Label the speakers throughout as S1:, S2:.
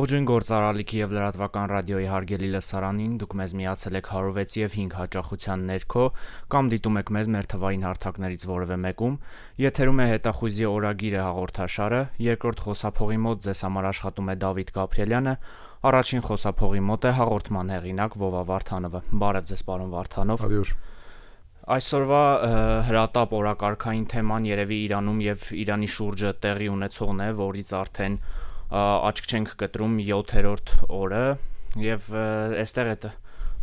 S1: Ողջույն գործարարալիքի և լրատվական ռադիոյի հարգելի լսարանին, դուք մեզ միացել եք 106 և 5 հաճախության ներքո կամ դիտում եք մեզ մեր թվային հարթակներից որևէ մեկում, եթերում է հետախույզի օրագիրը հաղորդաշարը, երկրորդ խոսափողի մոտ ձեզ համար աշխատում է Դավիթ Գաբրիելյանը, առաջին խոսափողի մոտ է հաղորդման հեղինակ Վովա Վարդանովը։ Բարև ձեզ, պարոն Վարդանով։ Այսօրվա հրատապ օրակարգային թեման երևի Իրանում և Իրանի շուրջը տեղի ունեցողն է, որից արդեն աչք չենք կտրում 7-րդ օրը և այստեղ այդ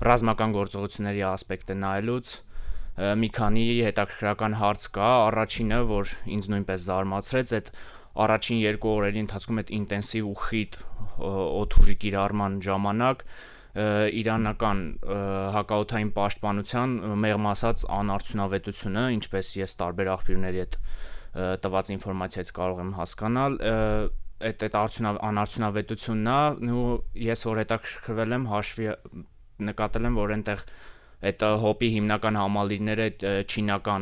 S1: ռազմական գործողությունների ասպեկտը նայելուց մի քանի հետաքրքրական հարց կա, առաջինը, որ ինձ նույնպես զարմացրեց, այդ առաջին 2 օրերի ընթացքում այդ ինտենսիվ ու խիտ օդուժի կիրառման ժամանակ իրանական հակաօդային պաշտպանության մեղմ ասած անարդյունավետությունը, ինչպես ես տարբեր աղբյուրների հետ տված ինֆորմացիայից կարող եմ հասկանալ, այդ անարդյունավետությունն է, ու ես որ հետաքրքրվել եմ, հաշվի նկատել եմ, որ այնտեղ այդ հոպի հիմնական համալիրները չինական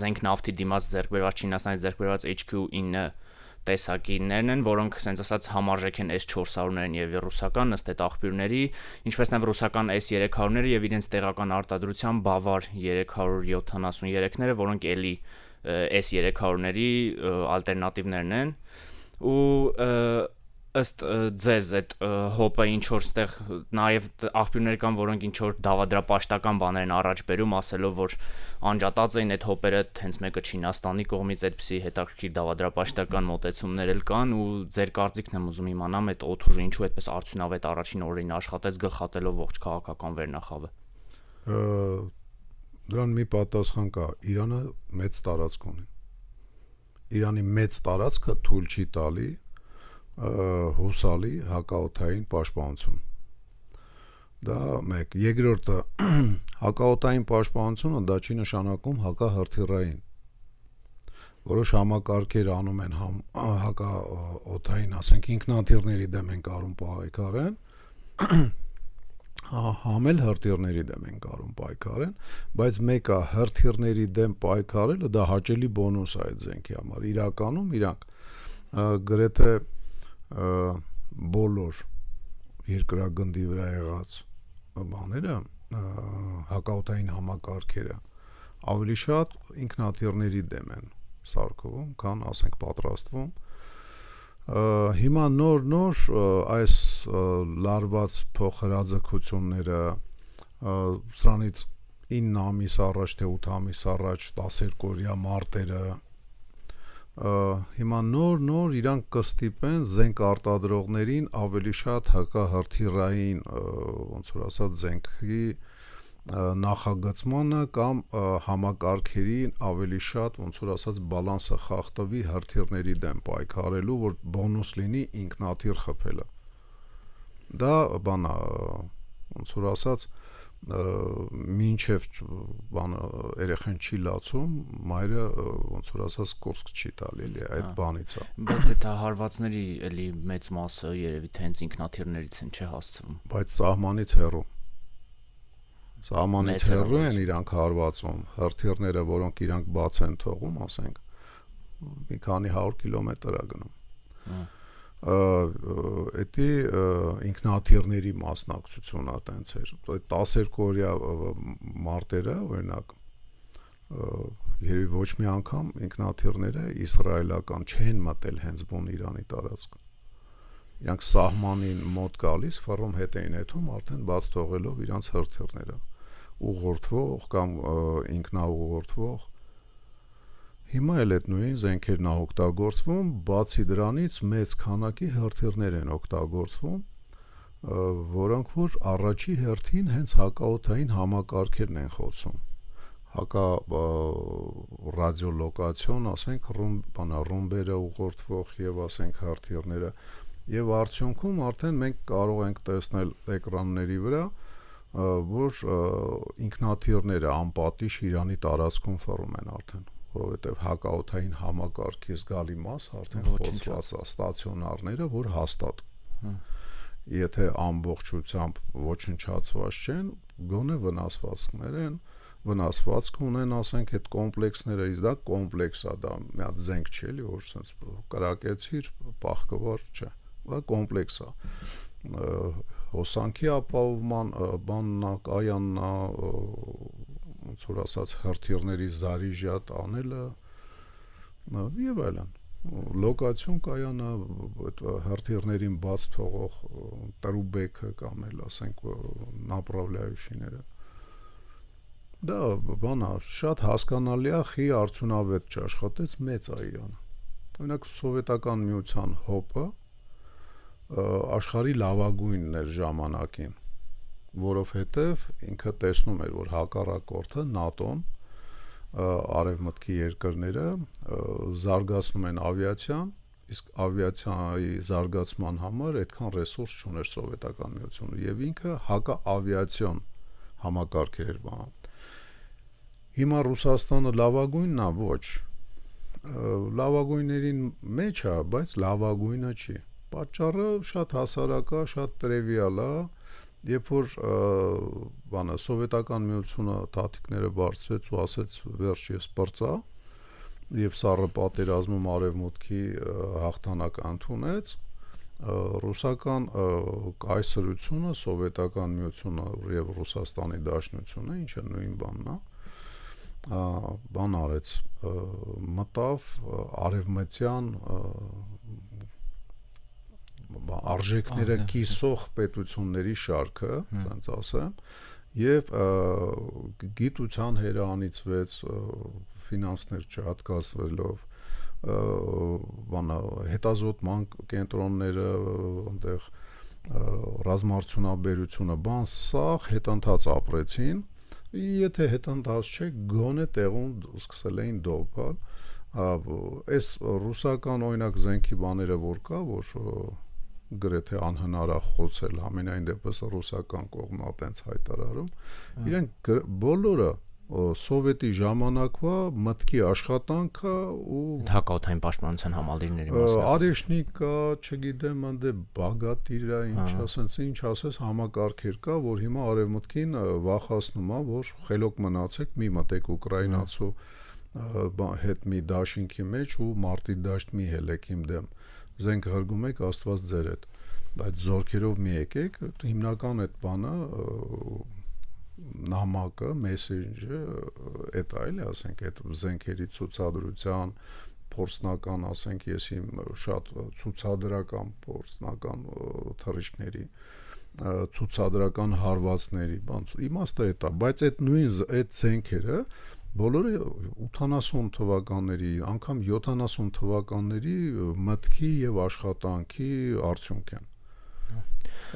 S1: զենք նավթի դիմաց ձեռքբերված Չինաստանից ձեռքբերված HQ-9 տեսակիներն են, որոնք ասենց ասած համարժեք են S-400-ներին եւ ռուսական ըստ այդ աղբյուրների, ինչպես նաեւ ռուսական S-300-ները եւ իրենց տեղական արտադրության Բավար 373-ները, որոնք էլի S-300-ների ալտերնատիվներն են, ու ըստ ձեզ այդ հոպը ինչ որ ստեղ նաև աղբյուրներ կան, որոնք ինչ որ դավադրապաշտական բաներ են առաջ բերում, ասելով որ անջատած էին այդ հոպերը, հենց մեկը Չինաստանի կողմից այդպիսի հետաքրքիր դավադրապաշտական մոտեցումներ էլ կան, ու ձեր կարծիքն եմ ուզում իմանամ այդ օդուժը ինչու այդպես արդյունավետ առաջին օրերին աշխատեց գլխատելով ողջ քաղաքական վերնախավը։
S2: Դրան մի պատասխան կա, Իրանը մեծ տարածք ունի։ Իրանի մեծ տարածքը թույլ չի տալի հուսալի հակաօդային պաշտպանություն։ Դա մեկ, երկրորդը հակաօդային պաշտպանությունը դա չի նշանակում հակահրթիռային։ Որոշ համակարգեր անում են հակաօդային, ասենք ինքնաթիռների դեմ են կարում պայքարեն, համ էլ հրթիռների դեմ են կարում պայքարեն, բայց մեկը հրթիռների դեմ պայքարելը դա հաճելի բոնուս է այդ զենքի համար։ Իրականում իրանք գրեթե բոլոր երկրագնդի վրա եղած բաները հակաօդային համակարգերը ավելի շատ ինքնաթիռների դեմ են սարքվում, քան ասենք պատրաստվում։ Հիմա նոր այս լարված փոխհրաձգությունները սրանից 9 ամիս առաջ թե 8 ամիս առաջ 12 օրյա մարտերը հիմա նոր իրանք կստիպեն զենք արտադրողներին ավելի շատ հակահրթիռային ոնց որ ասած զենքի նախագծմանը կամ համակարգերին ավելի շատ ոնց որ ասած բալանսը խախտվի հրթիռների դեմ պայքարելու, որ բոնուս լինի ինքնաթիռ խփելը։ Դա բանա ոնց որ ասած մինչև երեխան չի լացում, մայրը ոնց որ ասած կուրսք չի տալի, էլի այդ բանից է։
S1: Բայց այդ հարվածների էլի մեծ մասը երևի թե հենց ինքնաթիռներից են հասցվում։
S2: Բայց սահմանից հեռու են իրանք հարվածում, հրթիռները, որոնք իրանք բաց են թողում, ասենք մի քանի 100 կիլոմետր է գնում։ Էդի ինքնաթիռների մասնակցությունը տենց էր, այդ 12 օրյա մարտերը, օրինակ, երևի ոչ մի անգամ ինքնաթիռները իսրայելական չեն մտել հենց բուն Իրանի տարածք։ Իրանք սահմանին մոտ գալիս, ֆռում հետ էին եթում, արդեն բաց թողելով իրանց հրթիռները, ուղղորդվող կամ ինքնաուղղորդվող։ Հիմա էլ այդ նույն զենքերն է օգտագործվում, բացի դրանից մեծ քանակի հրթիռներ են օգտագործվում, որոնք որ առաջի հերթին հենց հակաօդային համակարգերն են խոցում։ Ռադիոլոկացիոն, ասենք ռումբերը ուղղորդվող եւ ասենք հրթիռները, եւ արդյունքում արդեն մենք կարող ենք տեսնել էկրանների վրա, որ ինքնաթիռները անպատիժ Իրանի տարածքում ֆռում են արդեն, որովհետեւ հակաօդային համակարգի զգալի մասը արդեն խոցված է, ստացիոնարները, որ հաստատ եթե ամբողջությամբ ոչնչացված չեն, գոնե վնասվածքներ են, վնասվածք ունեն, ասենք այդ կոմպլեքսները, իսկ դա կոմպլեքս է, դա մի հատ զենք չէ, էլի, որ sense կրակեցիր, պահկվար չէ, դա կոմպլեքս է։ Հոսանքի ապահովման բաննա, կայաննա, ոնց որ ասած հրթիռների զարիժատ անելը եւ այլն։ Լոկացիոն կայանը այդ հրթիռներին բաց թողող տրուբեքը կամ էլ ասենք նապրավլյաющիները դա բանա շատ հասկանալի է, խի արդյունավետ չաշխատեց, մեծ է Իրանը։ Օրինակ սովետական միության հոպը աշխարհի լավագույնն էր ժամանակին, որովհետև ինքը տեսնում էր, որ հակառակորդը ՆԱՏՕ-ն արևմտքի երկրները զարգացնում են ավիացիան, իսկ ավիացիայի զարգացման համար այդքան ռեսուրս չուներ սովետական միությունը եւ ինքը հակաավիացիոն համակարգեր էր բանում։ Հիմա Ռուսաստանը լավագույնն է, ոչ։ Լավագույններին մեջ է, բայց լավագույնը չի։ Պատճառը շատ հասարակ է, շատ տրևիալ է, երբ որ բանը սովետական միությունը թաթիկները բարձրեց ու ասեց վերջ ես պրծա եւ սառը պատերազմում արևմուտքի հաղթանակ ընդունեց, ռուսական կայսրությունը, սովետական միությունը եւ Ռուսաստանի Դաշնությունը, ինչը նույն բանն է, բան արեց, մտավ արևմտյան արժեքները կիսող պետությունների շարքը, ասենց ասեմ, եւ գիտության հերանիցվեց, ֆինանսներ չհատկացվելով, բանա հետազոտման կենտրոնները, այնտեղ ռազմարտությունաբերությունը, բան սաղ հետընթաց ապրեցին, եթե հետընթաց չէ, գոնե տեղում սկսել էին դոփալ, այս ռուսական օրինակ զենքի բաները որ կա, որ գրեթե անհնար է խոցել, ամենայն դեպս ռուսական կողմը այտենց հայտարարում, իրենք բոլորը սովետի ժամանակվա մտքի աշխատանքը ու
S1: հակաօդային պաշտպանության համալիրների մասնակցություն,
S2: արեշնիկա, չգիտեմ, ընդ բագատիրա, ինչ ասես համակարգեր կա, որ հիմա արևմուտքին վախացնում է, որ խելոք մնացեք, մի մտեք ուկրաինացու հետ մի դաշինքի մեջ ու մարտի դաշտ մի հելեք իմ դեմ, զենք հրգում եք, Աստված ձեր հետ, բայց զորքերով մի եկեք, հիմնական այդ բանը նամակը, մեսեջը այդ այլ է, ասենք, այդ զենքերի ցուցադրության փորձնական, ասենք, ես իմ շատ ցուցադրական փորձնական թռիչքների ցուցադրական հարվածների, բան, իմաստը այդ է, բայց այդ նույն այդ զենքերը բոլորը 80 թվականների, անգամ 70 թվականների մտքի եւ աշխատանքի արդյունք են։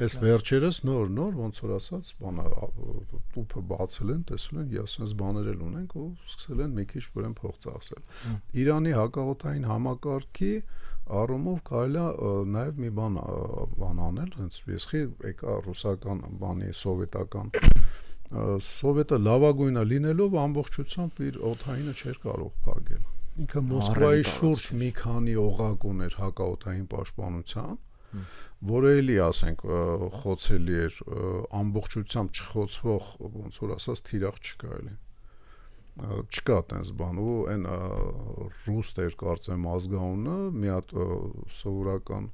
S2: Այս վերջերս նոր ոնց որ ասած, բանը տուփը բացել են, տեսել են, ասես բաներ էլ ունենք ու սկսել են մի քիչ բրեն փող ծախսել։ Իրանի հակաօդային համակարգի առումով կարելի է նաև մի բան անել, հենց եսխի եկա ռուսական բանի սովետական սովետը լավագույնը լինելով ամբողջությամբ իր օդայինը չէր կարող փակել։ Ինքը Մոսկվայի շուրջ մի քանի օղակ ուներ հակաօդային պաշտպանության, որը էլի ասենք խոցելի էր, ամբողջությամբ չխոցվող, ոնց որ ասած, թիրախ չկա էլի։ Չկա տենց բան ու այն ռուստ էր կարծեմ ազգանունը, մի հատ սովորական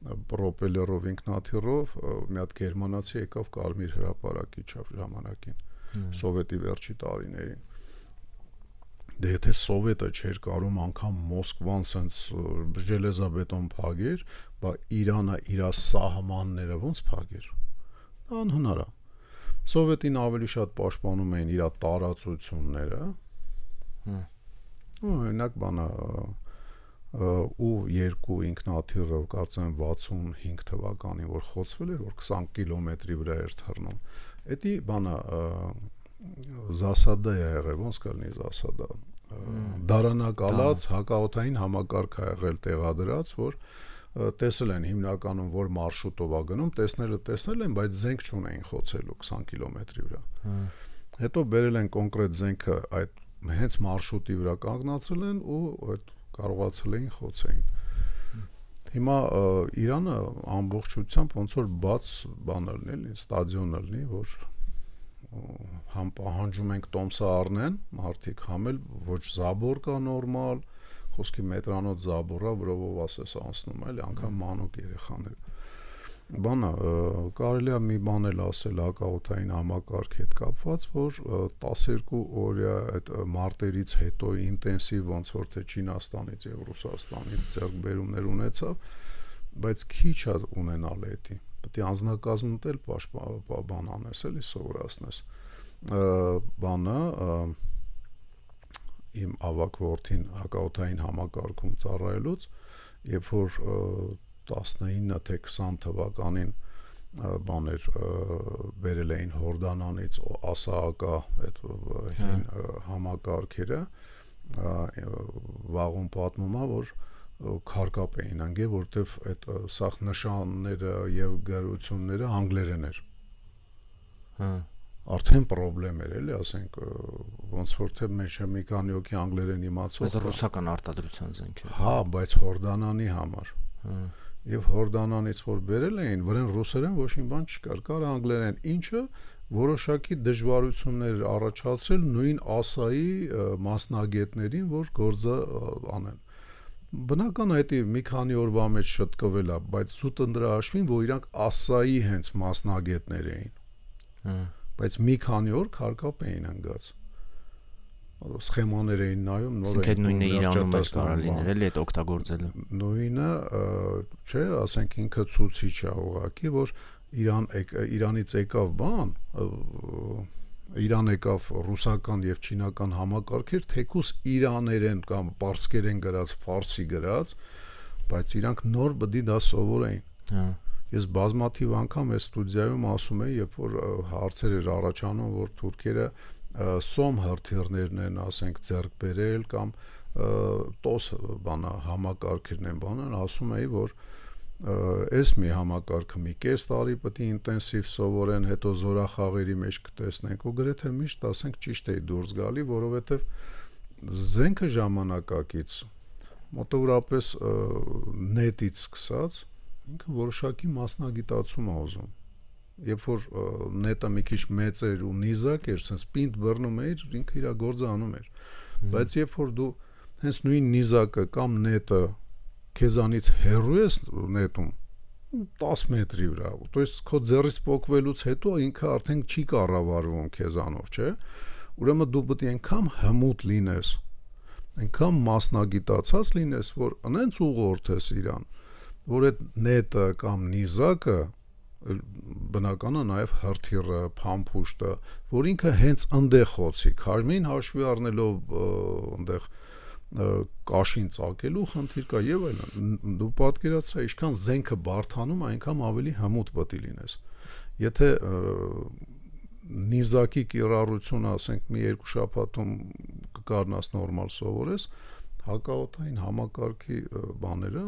S2: պրոպելերով ինքնաթիռով մի հատ գերմանացի եկավ Կարմիր հրապարակի ժամանակին, սովետի վերջի տարիներին։ Դե եթե սովետը չէր կարում անգամ Մոսկվան սենց ժելեզաբետոն փագեր, բա Իրանը իր սահմանները ոնց փագեր։ Անհնար է։ Սովետին ավելի շատ պաշտպանում էին իր տարածությունները։ Օրինակ բանա ու երկու ինքնաթիռով կարծեմ 65 թվականին որ խոցվել էր, որ 20 կիլոմետրի վրա էր թռնում։ Էդի բանա զասադա է եղել, ոնց կլինի զասադա։ Դարանակալած հակաօդային համակարգ է եղել տեղադրած, որ տեսել են հիմնականում որ մարշրուտով է գնում, տեսնել են, բայց զենք չունեին խոցելու 20 կիլոմետրի վրա։ Հետո բերել են կոնկրետ զենքը այդ հենց մարշրուտի վրա կանգնացրել են ու այդ կարողացել էին խոցեին։ Հիմա Իրանը ամբողջությամբ ոնց որ բաց բան լինի, էլի, ստադիոն լինի, որ համ պահանջում ենք տոմսը առնեն մարդիկ, համ էլ ոչ զաբոր կա նորմալ, խոսքի մետրանոց զաբորա, որով ասես անցնում էլի, անգամ մանուկ երեխաներ։ Բանը կարելի է մի բան էլ ասել հակաօդային համակարգի հետ կապված, որ 12 օրյա այդ մարտերից հետո ինտենսիվ ոնց որ թե Չինաստանից եւ Ռուսաստանից ձեռքբերումներ ունեցավ, բայց քիչ է ունենալ էդի։ Պետք է անձնակազմդ էլ բան անես, էլի սովորացնես։ Բանը իմ ավակ որդին հակաօդային համակարգում ծառայելուց, երբ որ 19 թե 20 թվականին բաներ բերել էին Հորդանանից ասաակա այդ հին համակարգերը, վաղուն պատմում է, որ քարկապ էին անգել, որտեվ այդ սախ նշանները եւ գրությունները անգլերեն էր։ Արդեն խնդրեմ էր, էլի, ասենք, ոնց որ թե մեջը մի քանի օքի անգլերեն իմացող։
S1: Բայց ռուսական արտադրության զենք է։
S2: Հա, բայց Հորդանանի համար։ Եվ Հորդանանից որ բերել էին, վրան ռուսերեն ոչ մի բան չկար, կար անգլերեն, ինչը որոշակի դժվարություններ առաջացրել նույն ասայի մասնագետներին, որ գործը անեն։ Բնական է, դա մի քանի օրվա մեջ շտկվել է, բայց զուտ ընդրաշվին, որ իրանք ասայի հենց մասնագետներ էին։ Բայց մի քանի օր քարկապ էին ընկած։ Սխեմաներ էին նայում, նոր
S1: էին նույնը Իրանում էլ կարող լիներ, էլի այդ օգտագործելը։
S2: Նույնը, չէ, ասենք ինքը ցուցիչ է ուղղակի, որ Իրանից եկավ բան, Իրան եկավ ռուսական եւ չինական համակարգեր, թեկուս իրաներեն կամ պարսկերեն գրած, ֆարսի գրած, բայց իրանք նոր բդի դա սովորեին։ Ես բազմաթիվ անգամ այս ստուդիայում ասում եմ, երբ որ հարցեր էր առաջանում, որ թուրքերը սոմ հրթիռներն են, ասենք, ձեռք բերել կամ տոս բանը համակարգերն են բանան, ասում էի, որ այս մի համակարգը մի կես տարի պետք է ինտենսիվ սովորեն, հետո զորախաղերի մեջ կտեսնենք ու գրեթե միշտ ասենք ճիշտ էի դուրս գալի, որովհետև զենքը ժամանակակից մոտավորապես նետից սկսած ինքը որոշակի մասնագիտացում է ուզում։ Երբ որ նետը մի քիչ մեծ էր ու նիզակ էր, sense պինդ բռնում էր, ինքը իր գործը անում էր։ Բայց երբ որ դու հենց նույն նիզակը կամ նետը քեզանից հեռու ես նետում 10 մետրի վրա, то есть քո ձեռից փոկվելուց հետո ինքը արդեն չի կառավարվում քեզանով, չէ՞։ Ուրեմն դու պետք է այնքան հմուտ լինես, այնքան մասնագիտացած լինես, որ այնց ուղղորդես իրան, որ այդ նետը կամ նիզակը բնականը նաև հրթիռը, փամփուշտը, որ ինքը հենց ընդեղ խոցի, քարմին հաշվի առնելով ընդեղ կաշին ծակելու խնդիր կա եւ այլն։ Դու պատկերացրա, ինչքան զենքը բարթանում, այնքան ավելի հմուտ պետք է լինես։ Եթե նիզակի կիրառությունը, ասենք, մի երկու շաբաթում կկարնաս նորմալ սովորես, հակաօդային համակարգի բաները,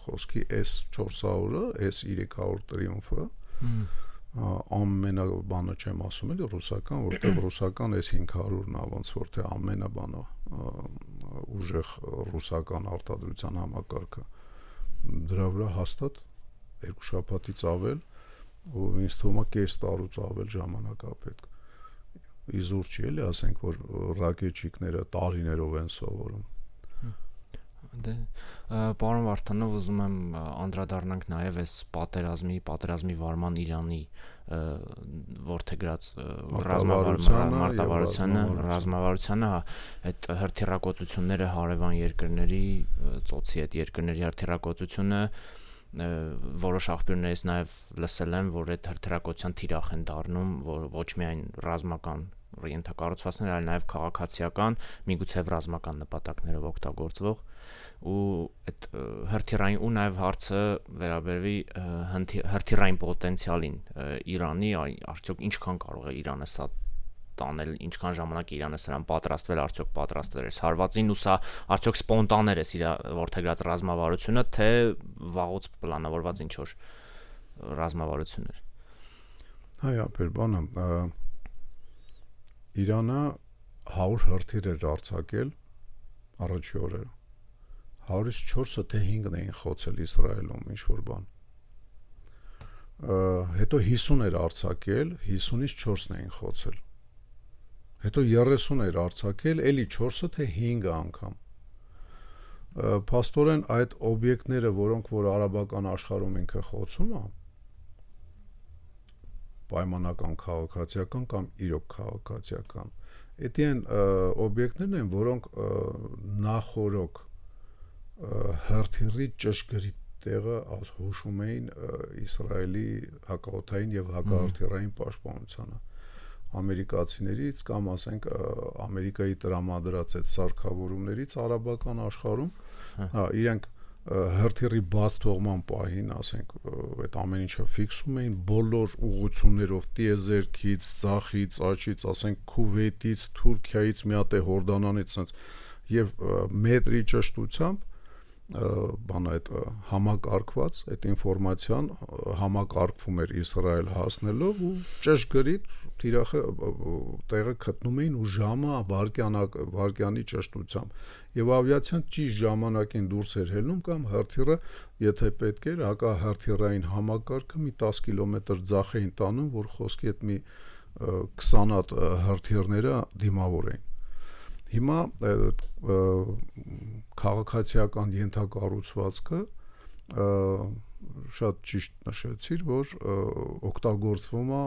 S2: խոսքի S400-ը, S300 Triumph-ը, ամենա բանը չեմ ասում էլի ռուսական, որտեղ ռուսական S500-ն է, ոնց որ թե ամենա բանը ուժեղ ռուսական արտադրության համակարգը, դրա վրա հաստատ երկու շաբաթից ավել ու ինձ թվում է կես տարուց ավել ժամանակ է պետք։ Իզուր չի էլի, ասենք, որ ռակետչիկները տարիներով են սովորում։
S1: Դե պարոն Վարդանով, ուզում եմ անդրադառնանք նաև այս պատերազմի վարման Իրանի որդեգրած ռազմավարությանը, այդ հրթիռակոծությունները հարևան երկրների, ծոցի այդ երկրների հրթիռակոծությունը, որոշ աղբյուրներից նաև լսել եմ, որ այդ հրթիռակոծության թիրախ են դառնում, որ ոչ միայն ռազմական ենթակառուցվածքներ, այլ նաև քաղաքացիական, միգուցե ռազմական նպատակներով օգտագործվող ու այդ հրթիռային ու նաև հարցը վերաբերվի հրթիռային պոտենցիալին Իրանի, արդյոք ինչքան կարող է Իրանը սա տանել, ինչքան ժամանակ Իրանը սրան պատրաստվել, արդյոք պատրաստվել է հարվածին ու սա արդյոք սպոնտաներ է իր որդեգրած ռազմավարությունը, թե վաղուց պլանավորված ինչ որ ռազմավարություններ։
S2: Այո, բանը Իրանը 100 հրթիռ էր արձակել առաջի օրերը։ 100-ից 4-ը թե 5-ն էին խոցել Իսրայելում ինչ-որ բան։ Հետո 50 էր արձակել, 50-ից 4-ն էին խոցել։ Հետո 30 էր արձակել, էլի 4-ը թե 5-ը անգամ։ Փաստորեն այդ օբյեկտները, որոնք որ արաբական աշխարհում ինքը խոցում է, պայմանական քաղաքացիական կամ իրոք քաղաքացիական, դա են օբյեկտներն են, որոնք նախորոք հրթիռի ճշգրիտ տեղը հուշում էին Իսրայելի հակաօդային եւ հակահրթիռային պաշտպանությանը ամերիկացիներից կամ ասենք Ամերիկայի տրամադրած այդ սարքավորումներից արաբական աշխարհում, իրենք հրթիռի բաց թողման պահին, ասենք, այդ ամեն ինչը ֆիքսում էին բոլոր ուղղություններով, տիեզերքից, ցախից, աճից, ասենք Քուվեյթից, Թուրքիայից, մի հատ է Հորդանանից, sense եւ մետրի ճշտությամբ այդ համակարգված այդ ինֆորմացիան համակարգվում էր Իսրայել հասնելով ու ճշգրիտ թիրախը տեղը գտնում էին ու ժամը վարկյանի ճշտությամբ եւ ավիացիան ճիշտ ժամանակին դուրս էր ելնում կամ հրթիռը եթե պետք էր հակահրթիռային համակարգը մի 10 կիլոմետր ձախ էին տանում որ խոսքի այդ մի 20 հատ հրթիռները դիմավոր էին Հիմա քաղաքացիական ենթակառուցվածքը շատ ճիշտ նշեցիր, որ օգտագործվում է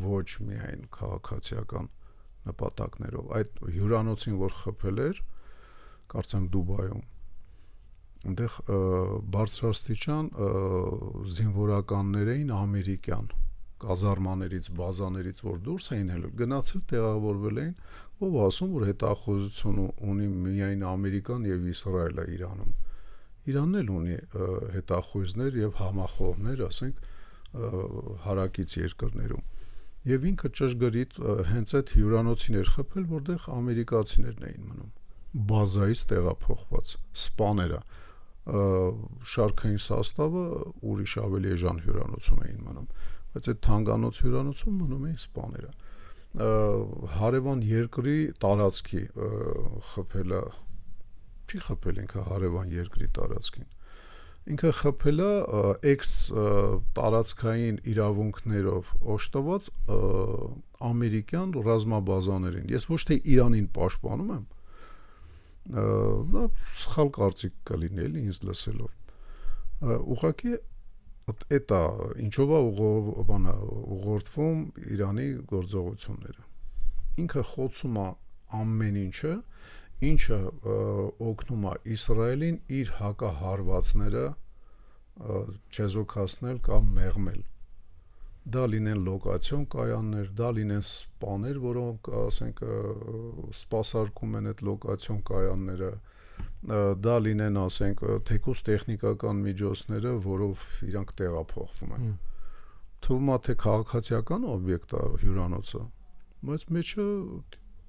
S2: ոչ միայն քաղաքացիական նպատակներով։ Այդ հյուրանոցին, որ խփել էր, կարծեմ Դուբայում, այնտեղ բարձրաստիճան զինվորականներ էին ամերիկյան կազարմաներից, բազաներից, որ դուրս էին ելել, գնացել տեղավորվել էին, ով ասում, որ հետախուզություն ունի միայն Ամերիկան եւ Իսրայելը Իրանում։ Իրանն էլ ունի հետախույզներ եւ համախոհներ, ասենք, հարակից երկրներում։ Եվ ինքը ճշգրիտ հենց այդ հյուրանոցին էր խփել, որտեղ ամերիկացիներն էին մնում։ Բազայից տեղափոխված սպաները շարքային սաստավը ուրիշ ավելի էժան հյուրանոցում էին մնում։ Բայց այդ թանգանոց հյուրանոցում մնում էին սպաները։ Հարևան երկրի տարածքի խփելը չի խփել ինքը հարևան երկրի տարածքին ինքը խփելը էքս տարածքային իրավունքներով օժտված ամերիկյան ռազմաբազաներին ես ոչ թե Իրանին պաշտպանում եմ դա սխալ կարծիք կլինի էլի ինձ լսելով ուղղակի Էտա ինչով է ուղղորդվում Իրանի գործողությունները ինքը խոցում է ամեն ինչը օգնում է Իսրայելին իր հակահարվածները չեզոքացնել կամ մեղմել դա լինեն լոկացիոն կայաններ դա լինեն սպաներ որոնք ասենք սպասարկում են այդ լոկացիոն կայանները դա լինեն ասենք թեկուզ տեխնիկական միջոցները, որով իրանք տեղափոխվում են։ Թվում է թե քաղաքացիական օբյեկտ է հյուրանոցը, բայց մեջը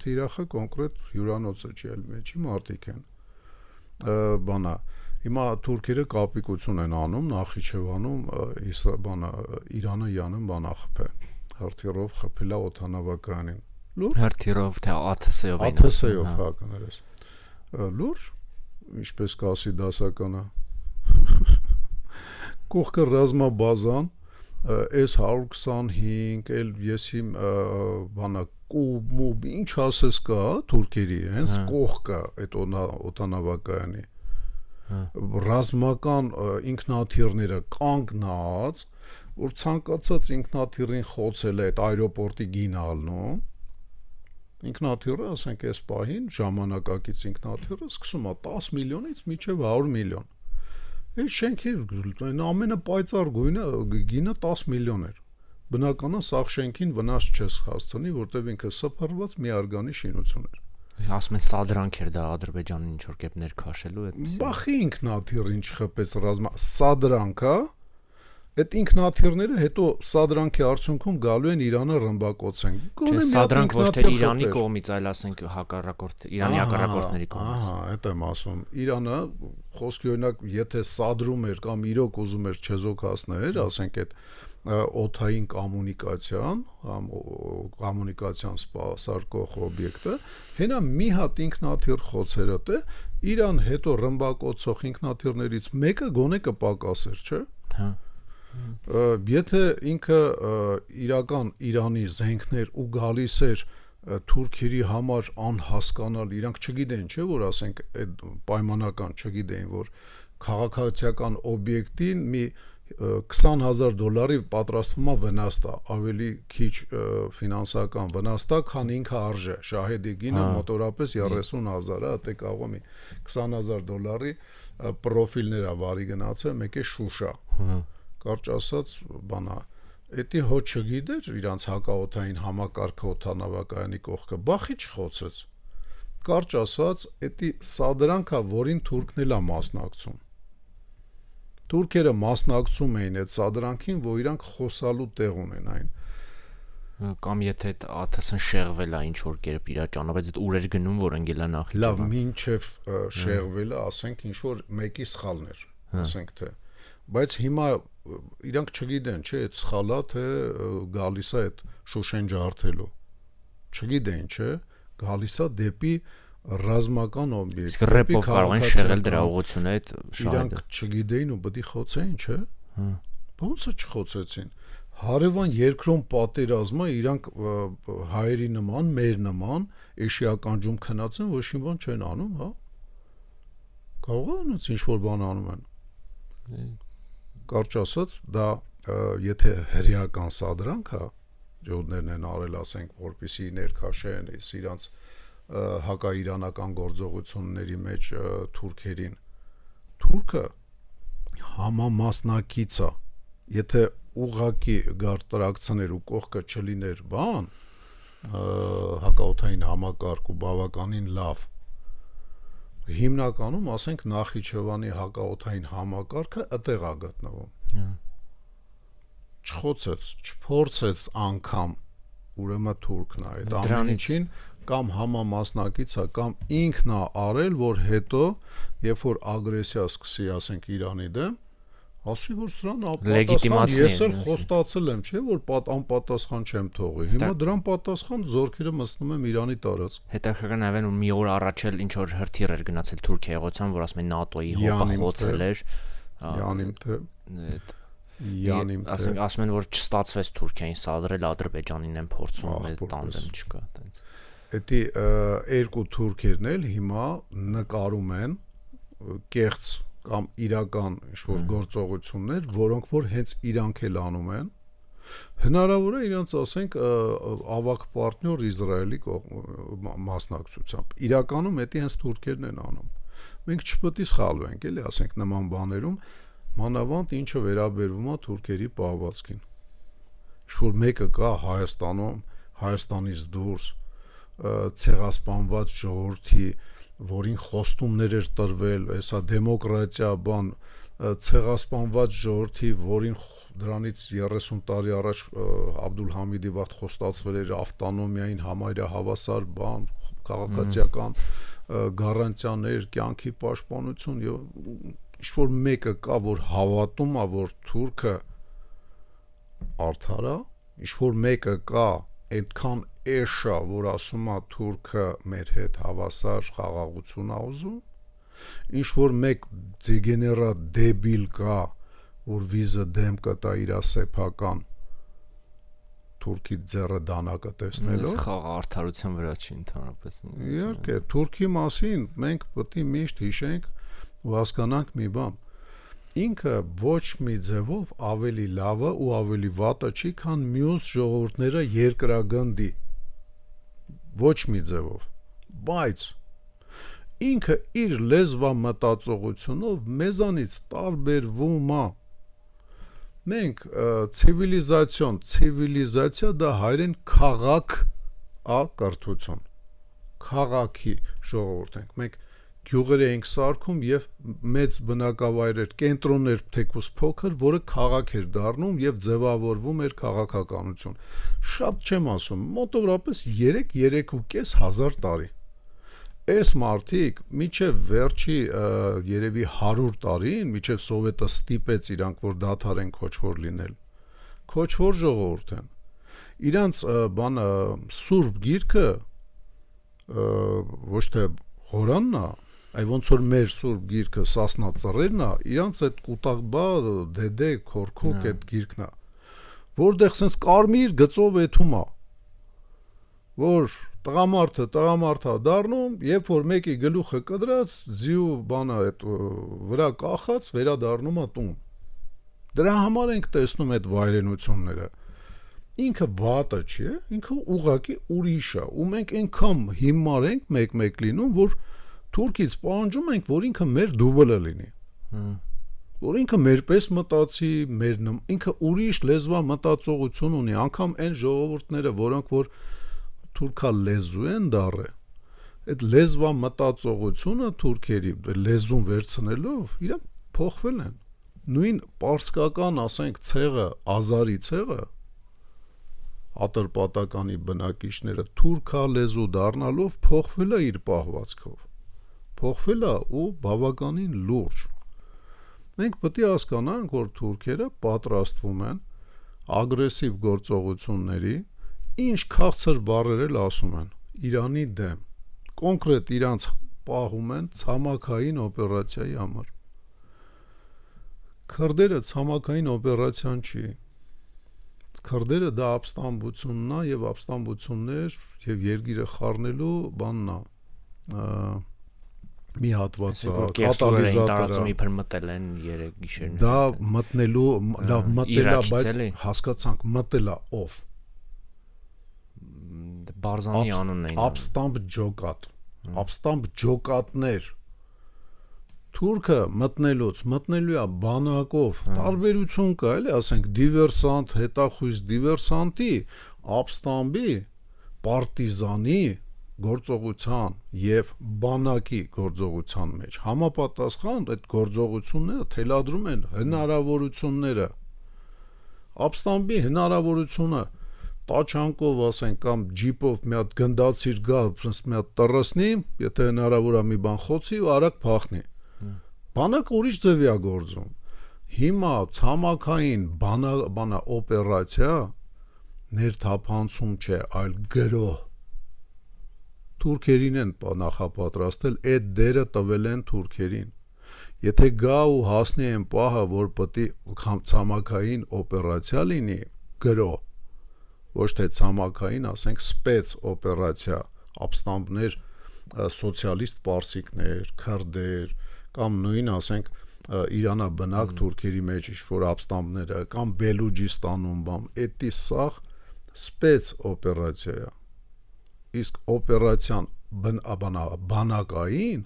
S2: թիրախը կոնկրետ հյուրանոցը չի, այլ մեջի մարդիկ են։ Հիմա թուրքերը կապիկություն են անում Նախիջևանում Իրանը յանում բանախփ է։ Հրթիռով խփելա օդանավականին։ Լուրջ։
S1: Հրթիռով թե ԱԹՍ-ով են։
S2: ԱԹՍ-ով հա կներես։ Լուրջ ինչպես կասի դասականը կողքը ռազմաբազան այս 125 էլ եսի կուբ ինչ ասես կա թուրքերի հենց կողքը այդ օդանավակայանի ռազմական ինքնաթիռները կանգնած որ ցանկացած ինքնաթիռին խոցել է այդ այրոպորտի գինալնում ինքնաթիռը, ասենք, այս պահին ժամանակակից ինքնաթիռը սկսում է 10 միլիոնից մինչև 100 միլիոն։ Այդ շենքի ամենապայծառ գինը 10 միլիոն էր։ Բնականon սա շենքին վնաս չես հասցնի, որտեղ ինքը սփռված մի արգանի շինություն էր։
S1: Ասում են սադրանք էր դա Ադրբեջանին ինչ որ կերպ ներքաշելու այդպես։
S2: Բախի ինքնաթիռին չխփեց սադրանքը Այդ ինքնաթիռները հետո սադրանքի արդյունքում գալու են Իրանը ռմբակոծեն։
S1: Սադրանք ոչ թե Իրանի կողմից, այլ ասենք հակառակորդ Իրանի հակառակորդների կողմից։
S2: Ահա, այդ եմ ասում։ Իրանը խոսքի օրինակ, եթե սադրում էր կամ իրոք ուզում էր չեզոքացնել, ասենք այդ օդային կոմունիկացիան սպասարկող օբյեկտը, հենա մի հատ ինքնաթիռ խոցերը դե Իրան հետո ռմբակոծող ինքնաթիռներից մեկը գոնե կպակասեր, չէ՞։
S1: Հա։
S2: Եթե ինքը իրական Իրանի զենքներ ու գալիս էր թուրքերի համար անհասկանալ, իրանք չգիտեն, չէ, որ ասենք այդ պայմանական չգիտեն, որ քաղաքացիական օբյեկտին մի $20,000 պատրաստվում է վնաս տա, ավելի քիչ ֆինանսական վնաս տա, քան ինքը արժե, շահեդի գինը մոտորապես 30,000, դե կարող է $20,000 պրոֆիլներ է վարի գնացել, մեկ է Շուշա, կարճ ասած, բանա, էդի հո չգիտեր իրանց հակաօթային համակարգը օդանավակայանի կողքը, բախի չխոցեց, կարճ ասած, էդի սադրանքա, որին թուրքն էլ է մասնակցում, թուրքերը մասնակցում էին այդ սադրանքին, որ իրանք խոսալու տեղ ունենային,
S1: կամ եթե ԱԹՍ-ն շեղվել է ինչ-որ կերպ իր ճանապարհ, բայց այդ ուր էր գնում, որ ընկել է Նախիջևան։
S2: Լավ, մինչև շեղվելը, ասենք ինչ-որ մեկի սխալն էր, ասենք թե, բայց հիմա իրանք չգիտեն, չէ, այդ սխալա թե գալիս է այդ Շուշեն ջարդելու, չգիտեն, չէ, գալիս է դեպի ռազմական օբյեկտ։
S1: Իսկ ռեպով կարող են շեղել դրա ուղղությունը այդ շահերը։
S2: Իրանք չգիտեին ու պետք է խոցեին, չէ։ Ոնց է չխոցեցին։ Հարևան երկրում պատերազմը իրանք հայերի նման, մեր նման էշիականջում քնած են, ոչ մի բան չեն անում, հա։ Կարող է այնց ինչ-որ բան անում են։ Կարճ ասած, դա եթե հրեական սադրանք է, ջոդներն են արել, ասենք, որպեսի ներքաշեն իրանց հակաիրանական գործողությունների մեջ թուրքերին, թուրքը համամասնակից է, եթե ուղղակի գար տրակցներ ու կողքը չլիներ բան, հակաօթային համակարգ ու բավականին լավ, հիմնականում, ասենք, Նախիջևանի հակաօթային համակարգը այդտեղ է գտնվում, չխոցեց, չփորձեց անգամ, ուրեմն թուրքն է, այդ ամենին կամ համամասնակից է, կամ ինքն է արել, որ հետո, երբ որ ագրեսիա սկսի, ասենք, Իրանի դեմ, ասի, որ սրան ապատասխան, ես էլ խոստացել եմ, չէ, որ անպատասխան չեմ թողի, հիմա դրան պատասխան զորքերը մտնում եմ Իրանի տարած։
S1: Հետաքրքրական է, որ մի օր առաջ էլ ինչ-որ հրթիռ էր գնացել Թուրքիայից, որ ասում են ՆԱՏՕ-ի հողը խոցել էր։ Ասում են, որ չստացվեց Թուրքիային սադրել, Ադրբեջանին են փորձում, տանդեմ չկա, այդպես։
S2: Էդի երկու թուրքերն էլ հիմա նկարում են կեղծ կամ իրական ինչ-որ գործողություններ, որոնք որ հենց իրանք էլ անում են, հնարավոր է իրանց, ասենք, ավակ պարտներ Իսրայելի մասնակցությամբ։ Իրականում էդի հենց թուրքերն են անում։ Մենք չպետք է սխալվենք, էլի, ասենք, նման բաներում, մանավանդ ինչը վերաբերվում է թուրքերի պահվածքին։ Ինչ-որ մեկը կա Հայաստանում, Հայաստանից դուրս ցեղասպանված ժողովրդի, որին խոստումներ էր տրվել, հեսա դեմոկրատիա բան, ցեղասպանված ժողովրդի, որին դրանից 30 տարի առաջ Աբդուլհամիդի վաղ խոստացվել էր ավտոնոմիային համարյա հավասար բան, քաղաքացիական գարանտիաներ, կյանքի պաշտպանություն, ինչ-որ մեկը կա, որ հավատում է, որ թուրքը արդար է, ինչ-որ մեկը կա, այդքան էշա, որ ասում է թուրքը մեր հետ հավասար խաղաղություն է ուզում, ինչ-որ մեկ դեգեներատ դեբիլ կա, որ վիզը դեմ կտա իր սեփական թուրքի ձեռը դանակը տեսնելով։
S1: Խաղաղ արդարության վրա չի ընդհանրապես։
S2: Իհարկե, թուրքի մասին մենք պետք է միշտ հիշենք ու հասկանանք մի բան։ Ինքը ոչ մի ձևով ավելի լավը ու ավելի վատը չի, քան մյուս ժողովուրդները երկրագնդի։ Ոչ մի ձևով, բայց ինքը իր լեզվա մտածողությունով մեզանից տարբերվում է։ Մենք ցիվիլիզացիա դա հայերեն քաղաք է կրթություն, քաղաքի ժողովուրդ ենք, մենք գյուղեր էինք սարքում եւ մեծ բնակավայրեր, կենտրոններ թեկուս փոքր, որը քաղաք էր դառնում եւ ձևավորվում էր քաղաքականություն։ Շատ չեմ ասում, մոտավորապես 3-3.5 հազար տարի։ Այս մարդիկ միջև վերջի երևի 100 տարին, միջև սովետը ստիպեց իրանք, որ դադարեն քոչվոր լինել, քոչվոր ժողովուրդ են։ Իրանց բանը սուրբ գիրքը ոչ թե Ղորանն է, այ ոնց որ մեր սուրբ գիրքը Սասնա ծռերն է, իրանց այդ կուտակբա դեդե քորքուկ այդ գիրքն է, որտեղ sense կարմիր գծով էթում է, որ տղամարդը դառնում, երբ որ մեկի գլուխը կդրած, ձիու բանը այդ վրա կախած վերադառնում է տուն։ Դրա համար ենք տեսնում այդ վայրենությունները։ Ինքը վատը չի, ինքը ուղղակի ուրիշ է, ու մենք այնքան հիմար ենք մեկ-մեկ լինում, որ թուրքից պահանջում ենք, որ ինքը մեր դուբլը լինի։ Որ ինքը մերպես մտածի, ինքը ուրիշ լեզվա մտածողություն ունի, անգամ այն ժողովուրդները, որոնք որ թուրքա լեզու են դառը, այդ լեզվա մտածողությունը թուրքերի լեզուն վերցնելով, իրանք փոխվել են։ Նույն պարսկական, ասենք, ցեղը, ազարի ցեղը, Ատրպատականի բնակիչները թուրքա լեզու դառնալով փոխվել է իր պահվածքով։ Փոխվել է ու բավականին լուրջ։ Մենք պետք է հասկանանք, որ թուրքերը պատրաստվում են ագրեսիվ գործողությունների, ինչ քաղցր բառեր էլ ասում են Իրանի դեմ։ Կոնկրետ իրանց պահում են ցամաքային օպերացիայի համար։ Քրդերը ցամաքային օպերացիան չի։ Քրդերը դա ապստամբությունն է եւ ապստամբություններ եւ երգիրը խառնելու բանն է։ Մի հատվածը
S1: կատալիզատորը իբր մտել են 3 գիշերներ։
S2: Դա մտնելու լավ մտելա, բայց հասկացանք մտելա ով։
S1: Բարզանի անունն էին։
S2: Ապստամբ ջոկատ։ Ապստամբ ջոկատներ։ Թուրքը մտնելու է բանակով, տարբերություն կա, էլի, ասենք, դիվերսանտ, հետախույզ դիվերսանտի, ապստամբի, պարտիզանի գործողության եւ բանակի գործողության մեջ համապատասխան այդ գործողությունները թելադրում են հնարավորությունները։ Ապստամբի հնարավորությունը տաչանկով, ասենք, կամ ջիպով մի հատ գնդացիր գա, մի հատ տրսնի, եթե հնարավոր է մի բան խոցի ու արագ փախնի։ Բանակը ուրիշ ձևի է գործում։ Հիմա ցամաքային բանա օպերացիա ներթափանցում չէ, այլ գրոհ։ Թուրքերին են նախապատրաստել, այդ դերը տվել են թուրքերին։ Եթե գա ու հասնի այն պահը, որ պետք է ցամաքային օպերացիա լինի, գրոհ, ոչ թե ցամաքային, ասենք, սպեց օպերացիա, ապստամբներ, սոցիալիստ պարսիկներ, քրդեր, կամ նույն, ասենք, իրանաբնակ թուրքերի մեջ ինչ-որ ապստամբները, կամ Բելուջիստանում, էդի սաղ սպեց օպերացիա է։ Իսկ օպերացիան բանակային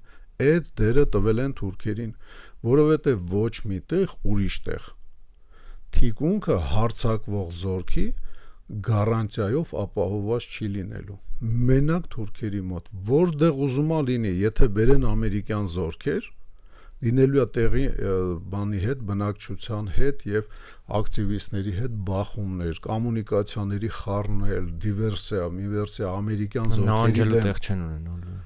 S2: այդ դերը տվել են թուրքերին, որովհետև ոչ մի տեղ ուրիշ տեղ թիկունքը հարձակվող զորքի գարանտիայով ապահովված չի լինելու։ Մենակ թուրքերի մոտ, որտեղ ուզում է լինի, եթե բերեն ամերիկյան զորքեր, լինելու է տեղի բանի հետ, բնակչության հետ եւ ակտիվիստների հետ բախումներ, կոմունիկացիաների խառնել, դիվերսիա, միվերսիա, ամերիկյան զորքերի դեմ։
S1: Տեղ չեն ունենալու։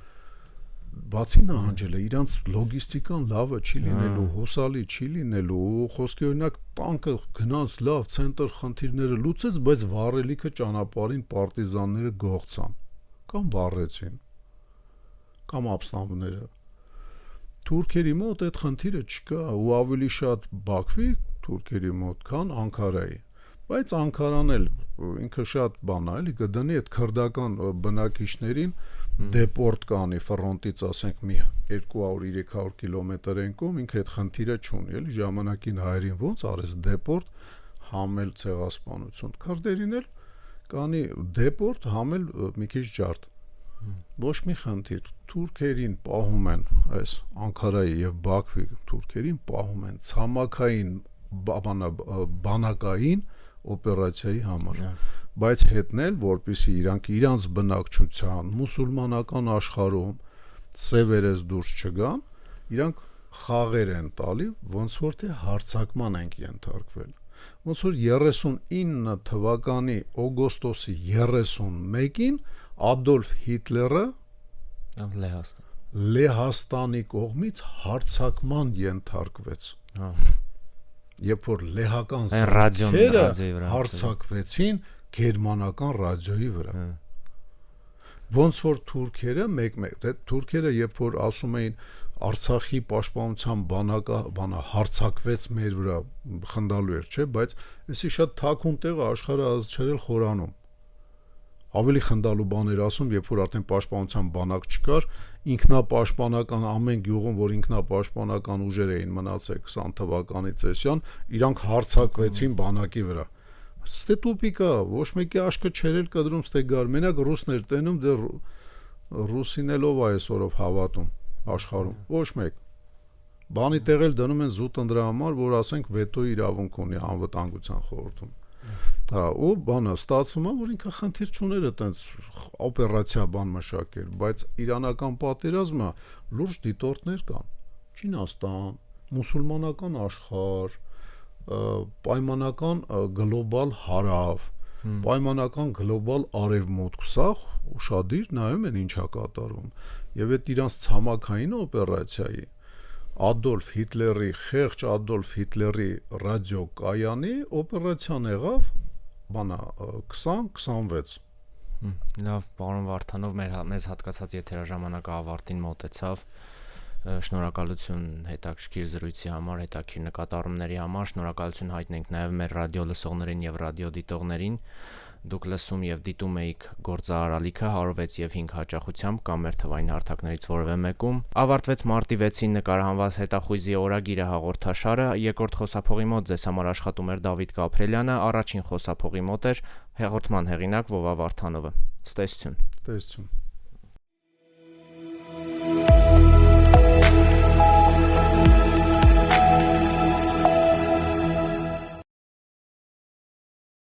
S2: Բացի նահանջելը, իրանց լոգիստիկան լավը չի լինելու, հուսալի չի լինելու, խոսքի օրինակ տանկը գնաց լավ, ցենտր խնդիրները լուծեց, բայց վառելիքը ճանապարհին պարտիզանները գողցան կամ վառեցին կամ ապստամբները։ Թուրքերի մոտ այդ խնդիրը չկա ու ավելի շատ Բաքվի թուրքերի մոտ, քան Անկարայի, բայց Անկարան էլ ինքը շատ բան է, էլի կդնի այդ քրդական բնակիչներին դեպորտ կանի ֆրոնտից, ասենք, մի 200-300 կիլոմետր ենկում, ինքը այդ խնդիրը չունի, էլի ժամանակին հայերին ոնց արես դեպորտ, համել ցեղասպանություն, քրդերին էլ կանի դեպորտ, համել մի քիչ ջարդ։ Ոչ մի խնդիր, թուրքերին պահում են, այս Անկարայի եւ Բաքվի թուրքերին պահում են ցամաքային բանակային օպերացիայի համար, բայց հետնել, որպեսզի իրանց բնակչության, մուսուլմանական աշխարհում սևերես դուրս չգան, իրանք խաղեր են տալի, ոնց որ թե հարձակման ենք ենթարկվել։ Ոնց որ 39 թվականի օգոստոսի 31-ին Ադոլֆ Հիտլերը Լեհաստանի կողմից հարձակման ենթարկվեց։ Երբ որ լեհական զորքերը հարձակվեցին գերմանական ռադիոյի վրա։ Ոնց որ թուրքերը թուրքերը երբ որ ասում էին Արցախի պաշտպանության բանը հարձակվեց մեր վրա, խնդալու էր, չէ, բայց էսի շատ թաքուն տեղը աշխարհը չերել խորանում։ ավելի խնդալու բաներ ասում, երբ որ արդեն պաշտպանության բանակ չկար, ինքնապաշտպանական ամեն գյուղում, որ ինքնապաշտպանական ուժեր էին մնացել 20 թվականից էսյան, իրանք հարձակվեցին բանակի վրա։ Ստե տուպիկա, ոչ մեկի աշկը չերել կդրում ստե գար, մենակ ռուսներ տենում, դե ռուսինելով այսօրով հավատում աշխարհում, ոչ մեկ։ Բանի տեղել դնում են զուտ ընդրա համար, որ ասենք վետո իրավունք ունի անվտանգության խորհրդում։ Հա, ու բանը ստացվում է, որ ինքը խնդիր չուներ այտենց օպերացիա բան մշակել, բայց իրանական պատերազմը լուրջ դիտորդներ կան։ Չինաստան, մուսուլմանական աշխարհ, պայմանական գլոբալ հարավ, պայմանական գլոբալ արևմուտք, սա ուշադիր նայում են ինչա կատարվում։ Եվ այդ իրանց ցամաքային օպերացիայի խեղճ Ադոլֆ Հիտլերի ռադիոկայանի օպերացիան եղավ բանա 20-26։
S1: Լավ, պարոն Վարդանով, մեզ հատկացած եթերաժամանակը ավարտին մոտեցավ։ Շնորհակալություն հետաքրքիր զրույցի համար, հետաքրքիր նկատառումների համար, շնորհակալություն հայտնենք նաև մեր ռադիո լսողներին եւ ռադիոդիտողներին։ Դուք լսում եւ դիտում եք գործարարալիքը 106 եւ 5 հաճախությամբ կամ մեր թվային հարթակներից որևէ մեկում։ Ավարտվեց մարտի 6-ին նկարահանված հետախույզի օրագիրը հաղորդաշարը, երկրորդ խոսափողի մոտ ձեզ համար աշխատում էր Դավիթ Գաբրելյանը, առաջին խոսափողի մոտ էր հաղորդման հեղինակ Վովա Վարդանովը։ Ստեսություն։